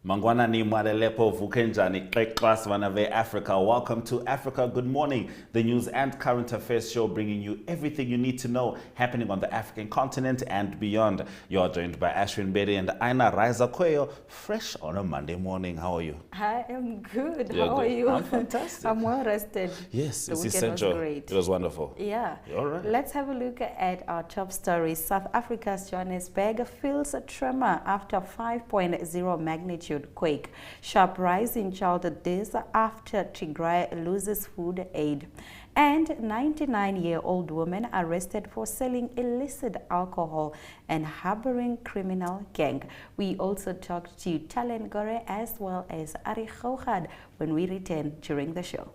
Mangwanani Marelepo Vukenjani Kleklas Vanave Africa. Welcome to Africa Good Morning, the news and current affairs show bringing you everything you need to know happening on the African continent and beyond. You are joined by Ashwin Bedi and Aina Raiza Kweyo, fresh on a Monday morning. How are you? I am good. You're How good. are you? I'm fantastic. I'm well rested. Yes, The it's weekend essential. was great. It was wonderful. Yeah. All right. Let's have a look at our top stories. South Africa's Johannesburg feels a tremor after 5.0 magnitude quake. Sharp rise in child deaths after Tigray loses food aid. And 99-year-old woman arrested for selling illicit alcohol and harboring criminal gang. We also talked to Talen Gore as well as Ari Khoukhad when we return during the show.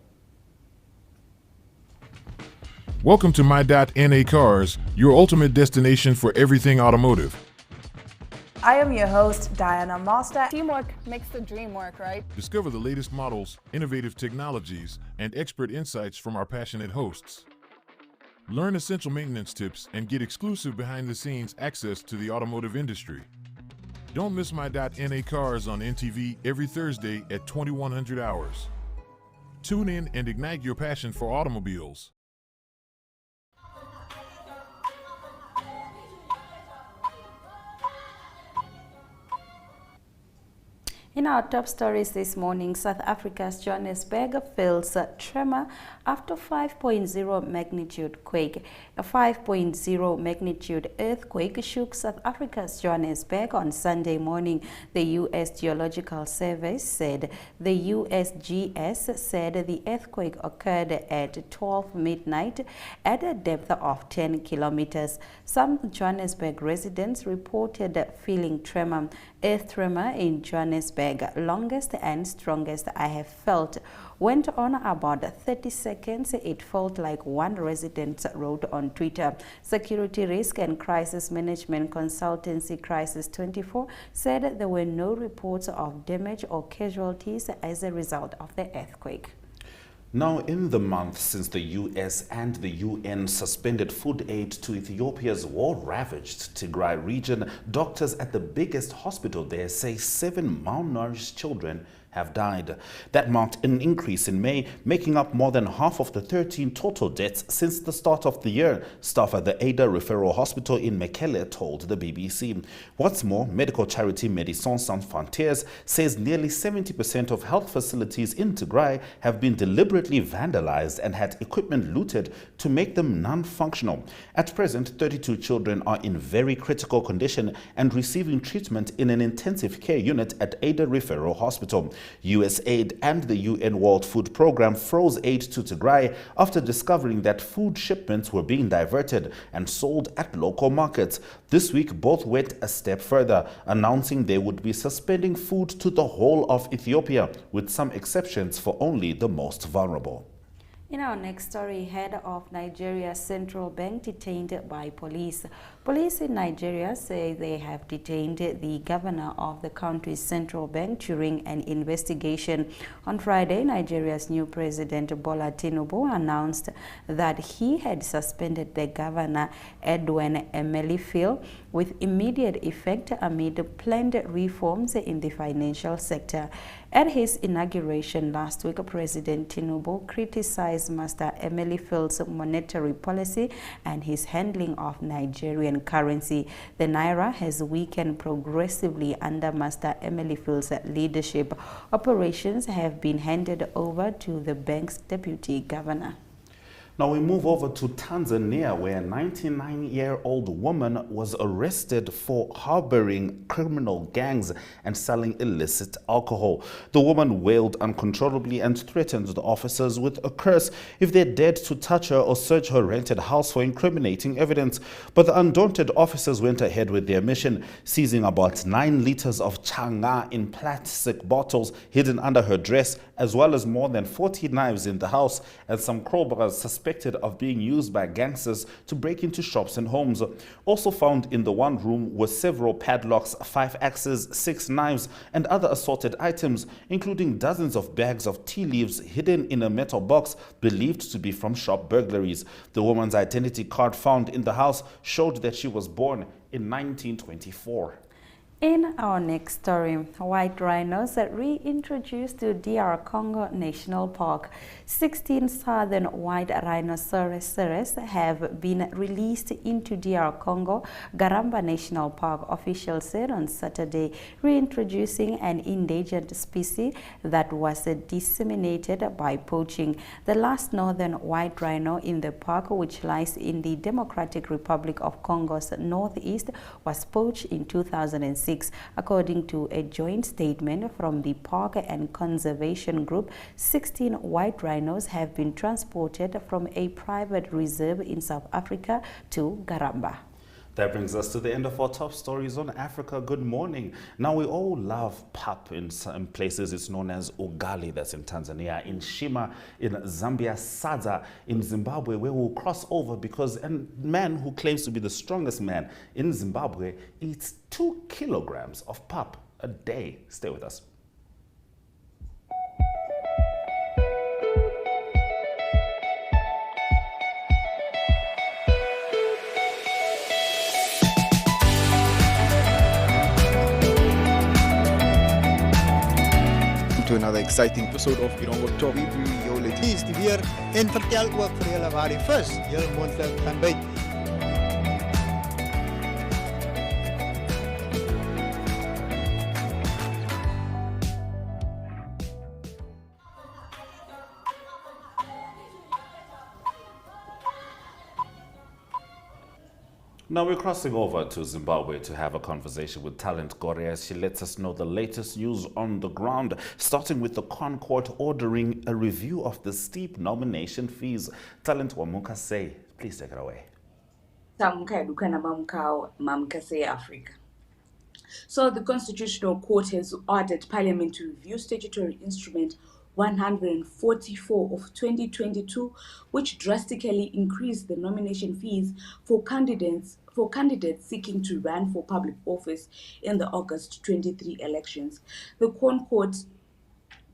Welcome to My.NA Cars, your ultimate destination for everything automotive. I am your host, Diana Master. Teamwork makes the dream work, right? Discover the latest models, innovative technologies, and expert insights from our passionate hosts. Learn essential maintenance tips and get exclusive behind-the-scenes access to the automotive industry. Don't miss My.NA Cars on NTV every Thursday at 2100 hours. Tune in and ignite your passion for automobiles. In our top stories this morning, South Africa's Johannesburg feels a tremor after 5.0 magnitude quake. A 5.0 magnitude earthquake shook South Africa's Johannesburg on Sunday morning, the U.S. Geological Survey said. The USGS said the earthquake occurred at 12 midnight at a depth of 10 kilometers. Some Johannesburg residents reported feeling earth tremor in Johannesburg. Longest and strongest I have felt. Went on about 30 seconds. It felt like one resident wrote on Twitter. Security risk and crisis management consultancy Crisis 24 said there were no reports of damage or casualties as a result of the earthquake. Now, in the month since the US and the UN suspended food aid to Ethiopia's war-ravaged Tigray region, doctors at the biggest hospital there say 7 malnourished children have died. That marked an increase in May, making up more than half of the 13 total deaths since the start of the year, staff at the Ada Referral Hospital in Mekelle told the BBC. What's more, medical charity Médecins Sans Frontières says nearly 70% of health facilities in Tigray have been deliberately vandalized and had equipment looted to make them non-functional. At present, 32 children are in very critical condition and receiving treatment in an intensive care unit at Ada Referral Hospital. USAID and the UN World Food Programme froze aid to Tigray after discovering that food shipments were being diverted and sold at local markets. This week, both went a step further, announcing they would be suspending food to the whole of Ethiopia, with some exceptions for only the most vulnerable. In our next story, head of Nigeria's central bank detained by police. Police in Nigeria say they have detained the governor of the country's central bank during an investigation. On Friday, Nigeria's new president Bola Tinubu announced that he had suspended the governor Edwin Emelifil with immediate effect amid planned reforms in the financial sector. At his inauguration last week, President Tinubu criticized Master Emelifil's monetary policy and his handling of Nigerian currency. The naira has weakened progressively under Master Emelifil's leadership. Operations have been handed over to the bank's deputy governor. Now we move over to Tanzania, where a 99-year-old woman was arrested for harboring criminal gangs and selling illicit alcohol. The woman wailed uncontrollably and threatened the officers with a curse if they dared to touch her or search her rented house for incriminating evidence. But the undaunted officers went ahead with their mission, seizing about 9 liters of changa in plastic bottles hidden under her dress, as well as more than 40 knives in the house and some crowbars suspected of being used by gangsters to break into shops and homes. Also found in the one room were several padlocks, 5 axes, 6 knives, and other assorted items, including dozens of bags of tea leaves hidden in a metal box believed to be from shop burglaries. The woman's identity card found in the house showed that she was born in 1924. In our next story, white rhinos are reintroduced to DR Congo National Park. 16 southern white rhinoceroses have been released into DR Congo Garamba National Park, officials said on Saturday, reintroducing an endangered species that was disseminated by poaching. The last northern white rhino in the park, which lies in the Democratic Republic of Congo's northeast, was poached in 2006. According to a joint statement from the Park and Conservation Group, 16 white rhinos have been transported from a private reserve in South Africa to Garamba. That brings us to the end of our top stories on Africa. Good morning. Now, we all love pap. In some places it's known as ugali, that's in Tanzania, in Shima, in Zambia, sadza in Zimbabwe, where we'll cross over because a man who claims to be the strongest man in Zimbabwe eats 2 kilograms of pap a day. Stay with us. To another exciting episode of Irongo Talk. We bring jou lees die weer en vertel ook vir julle waar die vis heel moontlik gaan byt. Now we're crossing over to Zimbabwe to have a conversation with Talent Gore as she lets us know the latest news on the ground, starting with the Court ordering a review of the steep nomination fees. Talent Wamukase, please take it away. Africa. So the Constitutional Court has ordered Parliament to review Statutory Instrument 144 of 2022, which drastically increased the nomination fees for candidates seeking to run for public office in the August 23 elections. The Court,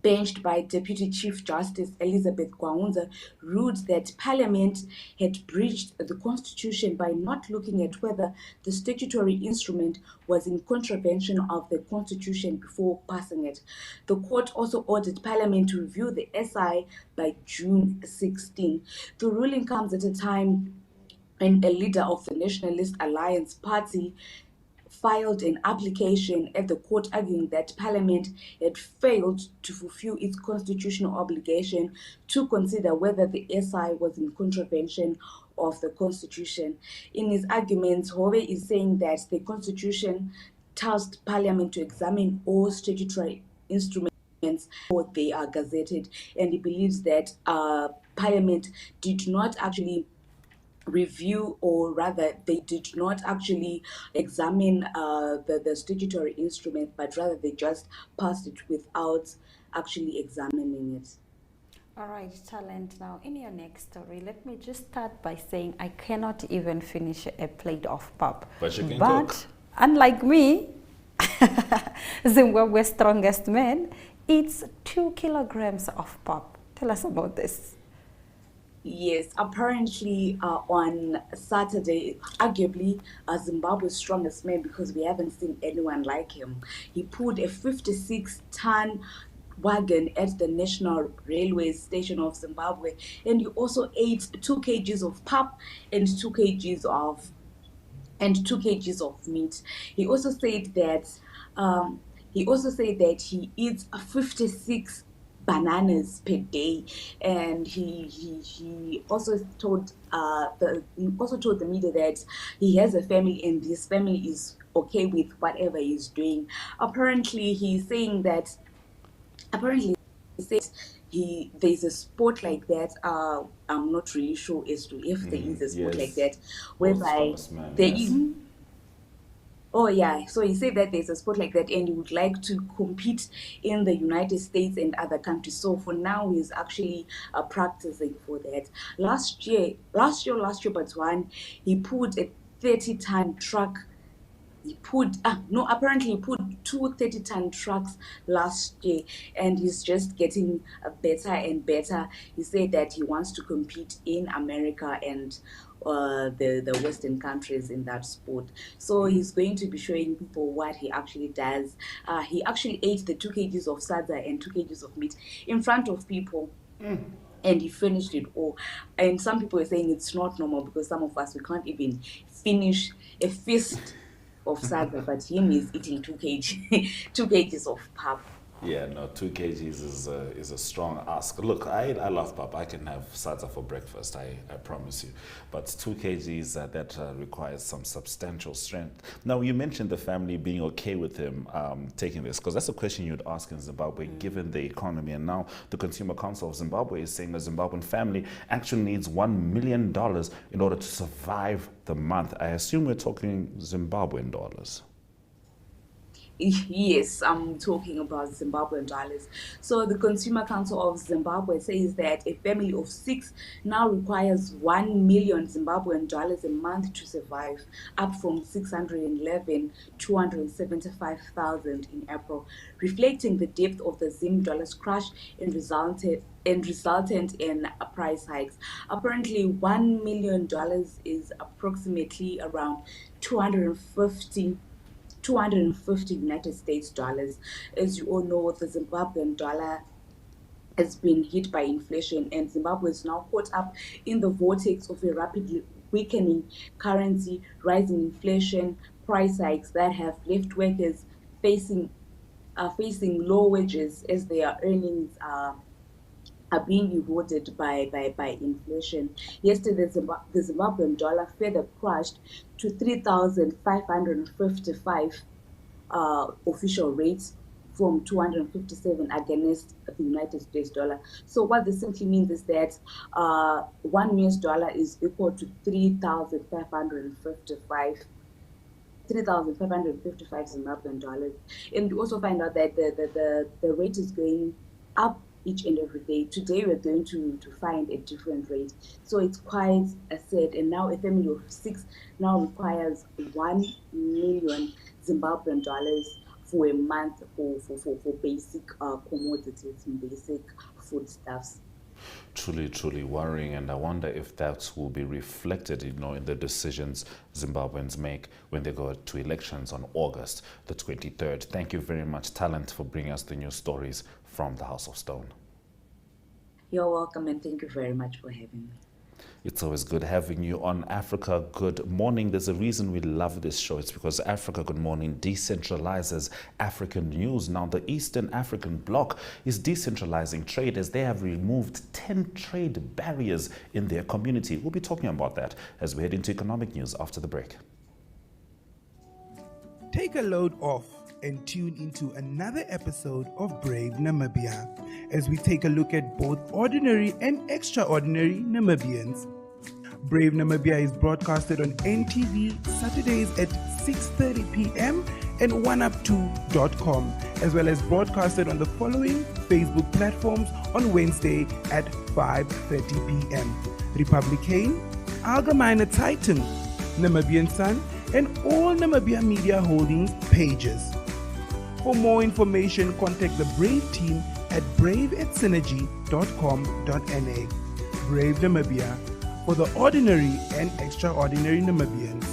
benched by Deputy Chief Justice Elizabeth Kwaunza, ruled that Parliament had breached the Constitution by not looking at whether the statutory instrument was in contravention of the Constitution before passing it. The court also ordered Parliament to review the SI by June 16. The ruling comes at a time when a leader of the Nationalist Alliance Party filed an application at the court arguing that Parliament had failed to fulfill its constitutional obligation to consider whether the SI was in contravention of the Constitution. In his arguments, Hove is saying that the Constitution tasked Parliament to examine all statutory instruments before they are gazetted, and he believes that Parliament did not actually review, or rather they did not actually examine the statutory instrument, but rather they just passed it without actually examining it. All right, Talent. Now, in your next story, let me just start by saying I cannot even finish a plate of pap. But you can cook. Unlike me, Zimbabwe's strongest man eats 2 kilograms of pap. Tell us about this. Yes, apparently on Saturday, arguably Zimbabwe's strongest man, because we haven't seen anyone like him, he pulled a 56-ton wagon at the National Railway Station of Zimbabwe, and he also ate 2 kgs of pap and 2 kgs of meat. He also said that he eats 56 bananas per day, and he also told the media that he has a family and his family is okay with whatever he's doing. Apparently he's saying that there's a sport like that. I'm not really sure as to if there is a sport like that whereby there is. Oh yeah, so he said that there's a sport like that and he would like to compete in the United States and other countries. So for now, he's actually practicing for that. Last year, but one, he pulled a 30-ton truck apparently he put two 30-ton trucks last year, and he's just getting better and better. He said that he wants to compete in America and the Western countries in that sport. So he's going to be showing people what he actually does. He actually ate the 2 kgs of sadza and 2 kgs of meat in front of people. And he finished it all. And some people are saying it's not normal because some of us, we can't even finish a fist of sadza, but him is eating 2 kg, 2 kgs of pap. Yeah, no, 2 kgs is a strong ask. Look, I love pap. I can have sadza for breakfast, I promise you. But 2 kgs, that requires some substantial strength. Now, you mentioned the family being okay with him taking this, because that's a question you'd ask in Zimbabwe, given the economy. And now the Consumer Council of Zimbabwe is saying the Zimbabwean family actually needs $1 million in order to survive the month. I assume we're talking Zimbabwean dollars. Yes, I'm talking about Zimbabwean dollars. So the Consumer Council of Zimbabwe says that a family of 6 now requires 1 million Zimbabwean dollars a month to survive, up from 275,000 in April, reflecting the depth of the Zim dollar's crash and resultant in price hikes. Apparently, $1 million is approximately around 250 United States dollars. As you all know, the Zimbabwean dollar has been hit by inflation, and Zimbabwe is now caught up in the vortex of a rapidly weakening currency, rising inflation, price hikes that have left workers facing low wages as their earnings are being eroded by inflation. Yesterday, the Zimbabwean dollar further crashed to 3,555 official rates from 257 against the United States dollar. So what this simply means is that $1 US is equal to 3,555 Zimbabwean dollars. And we also find out that the rate is going up each and every day. Today we're going to find a different rate. So it's quite sad. And now a family of 6 now requires 1 million Zimbabwean dollars for a month for basic commodities and basic foodstuffs. Truly worrying, and I wonder if that will be reflected, in the decisions Zimbabweans make when they go to elections on August the 23rd. Thank you very much, Talent, for bringing us the news stories from the House of Stone. You're welcome, and thank you very much for having me. It's always good having you on Africa Good Morning. There's a reason we love this show. It's because Africa Good Morning decentralizes African news. Now, the Eastern African bloc is decentralizing trade as they have removed 10 trade barriers in their community. We'll be talking about that as we head into economic news after the break. Take a load off and tune into another episode of Brave Namibia as we take a look at both ordinary and extraordinary Namibians. Brave Namibia is broadcasted on NTV Saturdays at 6:30 p.m. and oneup2.com, as well as broadcasted on the following Facebook platforms on Wednesday at 5:30 p.m. Republican, Allgemeine Titan, Namibian Sun, and all Namibia Media Holdings pages. For more information, contact the Brave team at brave@synergy.com.na. Brave Namibia, for the ordinary and extraordinary Namibians.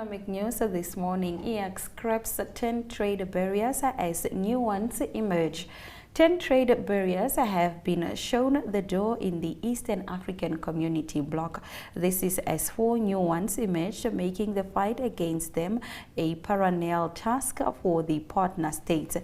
economic news this morning, IAC scraps 10 trade barriers as new ones emerge. 10 trade barriers have been shown the door in the Eastern African Community bloc. This is as 4 new ones emerged, making the fight against them a perennial task for the partner states.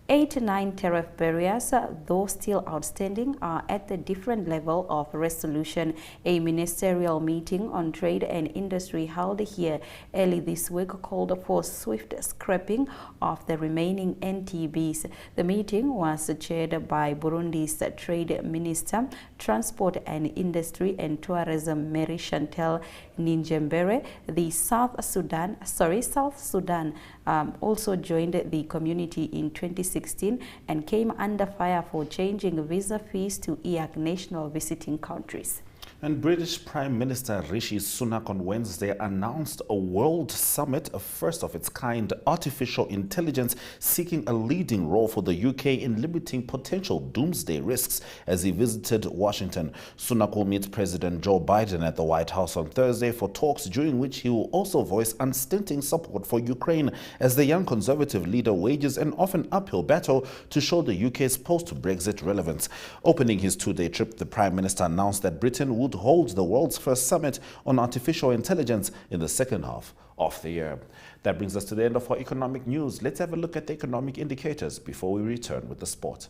8 to 9 tariff barriers, though still outstanding, are at a different level of resolution. A ministerial meeting on trade and industry held here early this week called for swift scrapping of the remaining NTBs. The meeting was chaired by Burundi's Trade Minister, Transport and Industry and Tourism, Mary Chantal Ninjembere. The South Sudan also joined the community in 2016 and came under fire for changing visa fees to IAC national visiting countries. And British Prime Minister Rishi Sunak on Wednesday announced a world summit, a first of its kind, artificial intelligence seeking a leading role for the UK in limiting potential doomsday risks as he visited Washington. Sunak will meet President Joe Biden at the White House on Thursday for talks during which he will also voice unstinting support for Ukraine as the young Conservative leader wages an often uphill battle to show the UK's post-Brexit relevance. Opening his 2-day trip, the Prime Minister announced that Britain would hold the world's first summit on artificial intelligence in the second half of the year. That brings us to the end of our economic news. Let's have a look at the economic indicators before we return with the sport.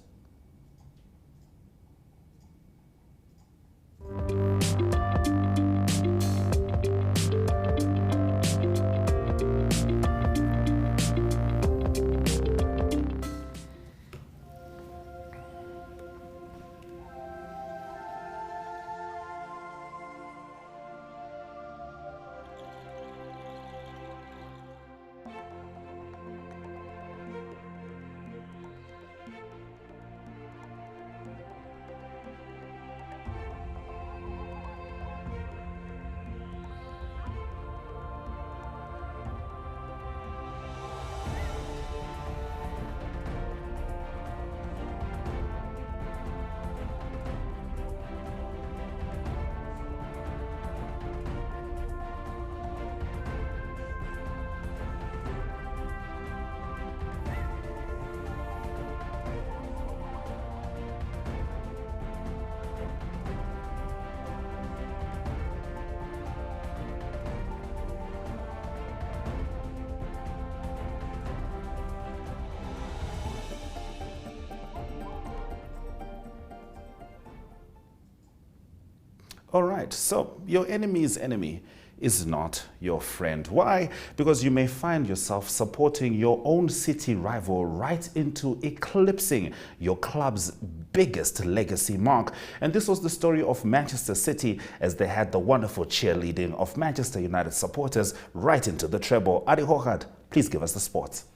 All right, so your enemy's enemy is not your friend. Why? Because you may find yourself supporting your own city rival right into eclipsing your club's biggest legacy mark. And this was the story of Manchester City as they had the wonderful cheerleading of Manchester United supporters right into the treble. Adi Hochad, please give us the sports.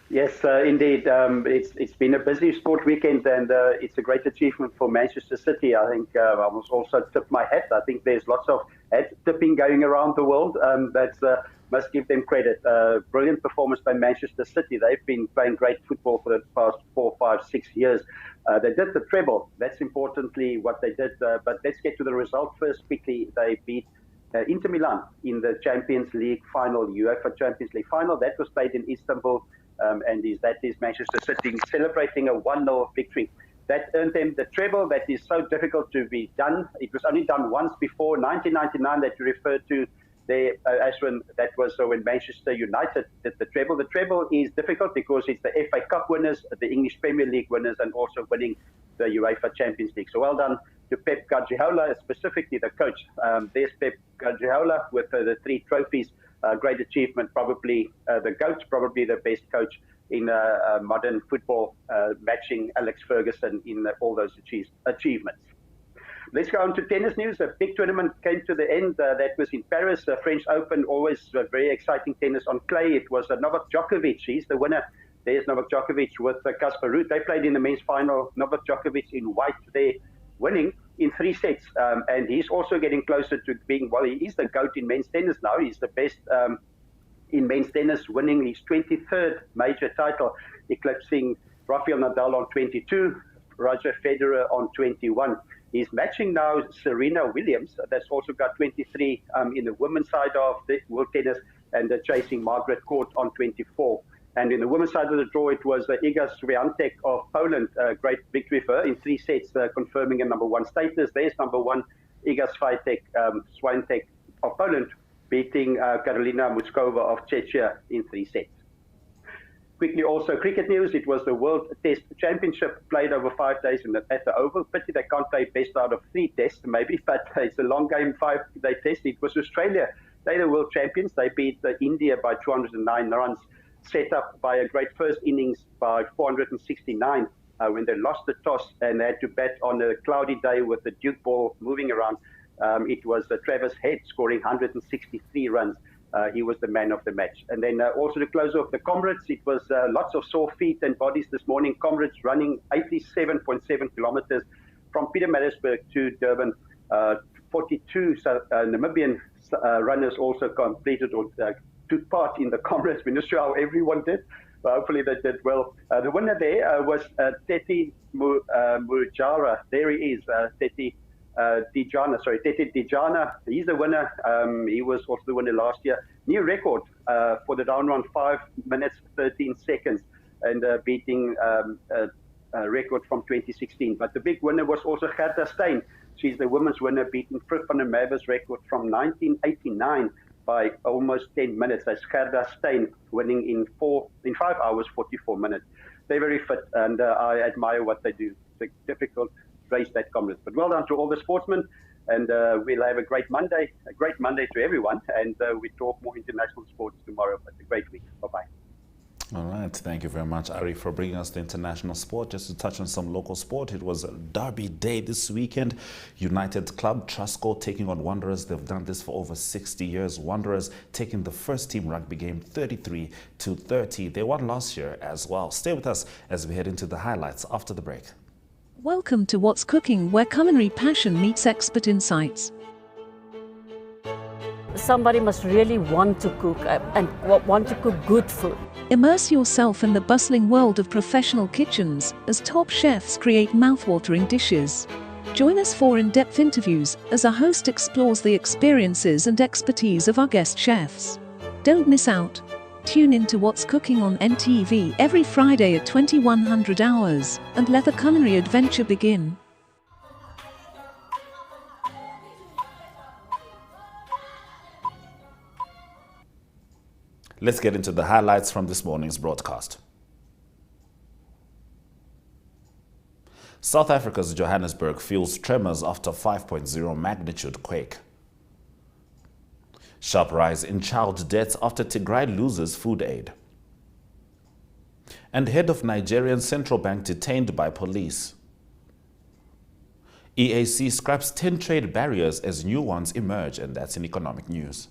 Yes, indeed. It's been a busy sport weekend, and it's a great achievement for Manchester City. I think I must also tip my hat. I think there's lots of hat tipping going around the world. That must give them credit. Brilliant performance by Manchester City. They've been playing great football for the past 4, 5, 6 years. They did the treble. That's importantly what they did. But let's get to the result first quickly. They beat Inter Milan in the Champions League final, UEFA Champions League final. That was played in Istanbul. That is Manchester City celebrating a 1-0 victory. That earned them the treble that is so difficult to be done. It was only done once before, 1999, that you referred to there, Ashwin. That was when Manchester United did the treble. The treble is difficult because it's the FA Cup winners, the English Premier League winners, and also winning the UEFA Champions League. So well done to Pep Guardiola, specifically the coach. There's Pep Guardiola with the 3 trophies. Great achievement, probably the GOAT, probably the best coach in modern football, matching Alex Ferguson in all those achievements. Let's go on to tennis news. A big tournament came to the end. That was in Paris, the French Open, always very exciting tennis on clay. It was Novak Djokovic. He's the winner. There's Novak Djokovic with Casper Ruud. They played in the men's final. Novak Djokovic in white there, winning in 3 sets. And he's also getting closer to being, well, he is the GOAT in men's tennis now. He's the best in men's tennis, winning his 23rd major title, eclipsing Rafael Nadal on 22, Roger Federer on 21. He's matching now Serena Williams. That's also got 23 in the women's side of the world tennis, and chasing Margaret Court on 24. And in the women's side of the draw, it was Iga Swiatek of Poland. Great victory for her in 3 sets, confirming a #1 status. There's #1 Iga Swiatek of Poland, beating Karolina Muskova of Czechia in 3 sets. Quickly, also cricket news. It was the World Test Championship played over 5 days at the Oval. Pity they can't play best out of 3 tests, maybe, but it's a long game, 5-day test. It was Australia. They're the world champions. They beat India by 209 runs, set up by a great first innings by 469 when they lost the toss and they had to bat on a cloudy day with the Duke ball moving around. It was Travis Head scoring 163 runs. He was the man of the match. And then also to close off the Comrades, it was lots of sore feet and bodies this morning. Comrades running 87.7 kilometers from Pietermaritzburg to Durban. 42 Namibian runners also completed or took part in the Comrades. We're not sure how everyone did, but hopefully they did well. The winner there was Teti Mujara. There he is, Teti Dijana. He's the winner. He was also the winner last year. New record for the down run, 5 minutes, 13 seconds, and beating a record from 2016. But the big winner was also Gerda Steyn. She's the women's winner, beating Frith van der Merwe's record from 1989 by almost 10 minutes. That's Gerda Steyn winning in 5 hours, 44 minutes. They're very fit, and I admire what they do. It's a difficult race, that Comrades. But well done to all the sportsmen, and we'll have a great Monday to everyone, and we talk more international sports tomorrow. But a great week. Bye-bye. All right, thank you very much, Ari, for bringing us the international sport. Just to touch on some local sport, it was Derby Day this weekend. United Club Trustco taking on Wanderers. They've done this for over 60 years. Wanderers taking the first team rugby game 33-30. They won last year as well. Stay with us as we head into the highlights after the break. Welcome to What's Cooking, where culinary passion meets expert insights. Somebody must really want to cook and want to cook good food. Immerse yourself in the bustling world of professional kitchens as top chefs create mouthwatering dishes. Join us for in-depth interviews as our host explores the experiences and expertise of our guest chefs. Don't miss out. Tune in to What's Cooking on NTV every Friday at 2100 hours and let the culinary adventure begin. Let's get into the highlights from this morning's broadcast. South Africa's Johannesburg feels tremors after 5.0 magnitude quake. Sharp rise in child deaths after Tigray loses food aid. And head of Nigerian central bank detained by police. EAC scraps 10 trade barriers as new ones emerge, and that's in economic news.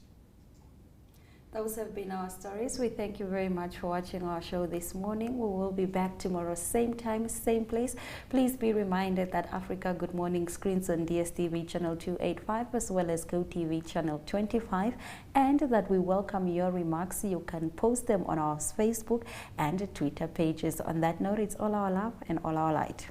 Those have been our stories. We thank you very much for watching our show this morning. We will be back tomorrow, same time, same place. Please be reminded that Africa Good Morning screens on DSTV channel 285 as well as GoTV channel 25, and that we welcome your remarks. You can post them on our Facebook and Twitter pages. On that note, it's all our love and all our light.